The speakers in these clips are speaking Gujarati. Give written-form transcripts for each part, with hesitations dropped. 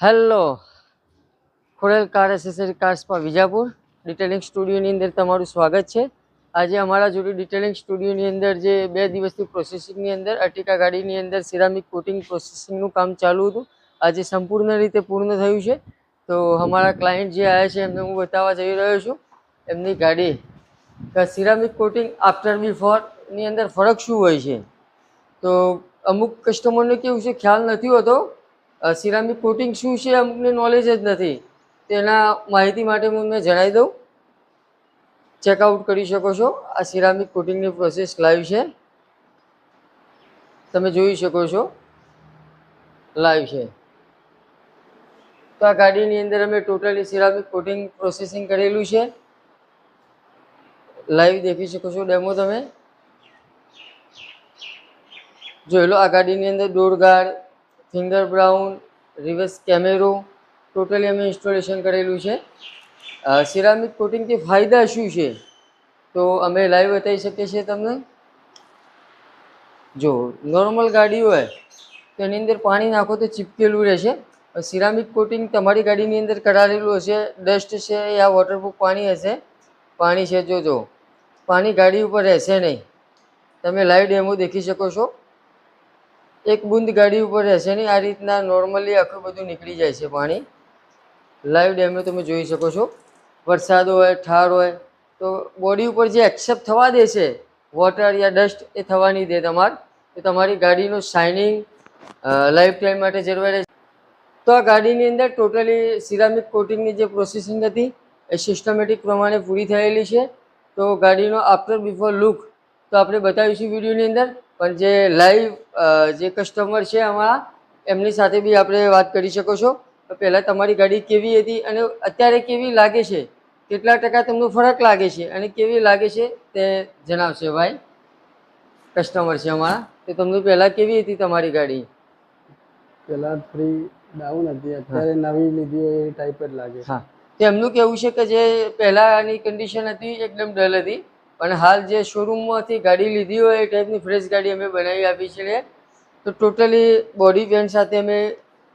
હેલો, ખોડેલ કાર એસેસરી કાર્સમાં વિજાપુર ડિટેલિંગ સ્ટુડિયોની અંદર તમારું સ્વાગત છે. આજે અમારા જોડે ડિટેલિંગ સ્ટુડિયોની અંદર જે 2 દિવસથી પ્રોસેસિંગની અંદર અર્ટિકા ગાડીની અંદર સિરામિક કોટિંગ પ્રોસેસિંગનું કામ ચાલુ હતું. આજે સંપૂર્ણ રીતે પૂર્ણ થયું છે. તો અમારા ક્લાયન્ટ જે આવ્યા છે એમને હું બતાવવા જઈ રહ્યો છું. એમની ગાડી સિરામિક કોટિંગ આફ્ટર બિફોરની અંદર ફરક શું હોય છે. તો અમુક કસ્ટમરને કેવું છે, ખ્યાલ નથી હોતો સિરામિક કોટિંગ શું છે, અમુકને નોલેજ જ નથી. તેના માહિતી માટે હું તમને જણાવી દઉં. ચેકઆઉટ કરી શકો છો. આ સિરામિક કોટિંગની પ્રોસેસ લાઈવ છે, તમે જોઈ શકો છો, લાઈવ છે. તો આ ગાડીની અંદર અમે ટોટલી સિરામિક કોટિંગ પ્રોસેસિંગ કરેલું છે. લાઈવ દેખી શકો છો, ડેમો તમે જોઈ લો. આ ગાડીની અંદર door guard, finger brown, reverse કેમેરો ટોટલી અમે ઇન્સ્ટોલેશન કરેલું છે. સિરામિક કોટિંગથી ફાયદા શું છે તો અમે લાઈવ બતાવી શકીએ છીએ તમને. જો નોર્મલ ગાડી હોય તો એની અંદર પાણી નાખો તો ચીપકેલું રહેશે. સિરામિક કોટિંગ તમારી ગાડીની અંદર કરાવેલું હશે, ડસ્ટ છે યા વોટરપ્રૂફ પાણી છે, જોજો પાણી ગાડી ઉપર રહેશે નહીં. તમે લાઈવ ડેમો દેખી શકો છો. એક બૂંદ ગાડી ઉપર રહેશે નહીં. આ રીતના નોર્મલી આખું બધું નીકળી જાય છે પાણી. લાઈવ ડેમો તમે જોઈ શકો છો. વરસાદ હોય, ઠાર હોય તો બોડી ઉપર જે એક્સેપ્ટ થવા દે છે વોટર યા ડસ્ટ, એ થવા નહીં દે તમારે. તો તમારી ગાડીનું શાઇનિંગ લાઈફ ટાઈમ માટે જળવાઈ રહે છે. તો આ ગાડીની અંદર ટોટલી સિરામિક કોટિંગની જે પ્રોસેસિંગ હતી એ સિસ્ટમેટિક પ્રમાણે પૂરી થયેલી છે. તો ગાડીનો આફ્ટર બિફોર લુક તો આપણે બતાવીશું વિડીયોની અંદર. પણ જે લાઈવ જે કસ્ટમર છે અમારા, એમની સાથે બી આપણે વાત કરી શકો છો. તો પહેલાં તમારી ગાડી કેવી હતી અને અત્યારે કેવી લાગે છે, કેટલા ટકા તમને ફરક લાગે છે અને કેવી લાગે છે તે જણાવશે ભાઈ. કસ્ટમર છે અમારા. તો તમને પહેલાં કેવી હતી તમારી ગાડી? પેલા થોડી ડાઉન હતી, અત્યારે નવી લીધી હોય એ ટાઈપ જ લાગે. હા, તો એમનું કહેવું છે કે જે પહેલાંની કન્ડિશન હતી એકદમ ડલ હતી, પણ હાલ જે શોરૂમમાંથી ગાડી લીધી હોય એ ટાઈપની ફ્રેશ ગાડી અમે બનાવી આપી છે. તો ટોટલી બોડી પેન્ટ સાથે અમે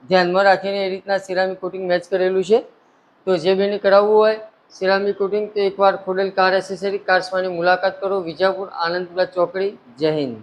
ધ્યાનમાં રાખીને એ રીતના સિરામિક કોટિંગ મેચ કરેલું છે. તો જે બેને કરાવવું હોય સિરામિક કોટિંગ તો એકવાર ખોડેલ કાર એસેસરી કાર્સમાંની મુલાકાત કરો, વિજાપુર આનંદપુરા ચોકડી. જય હિન્દ.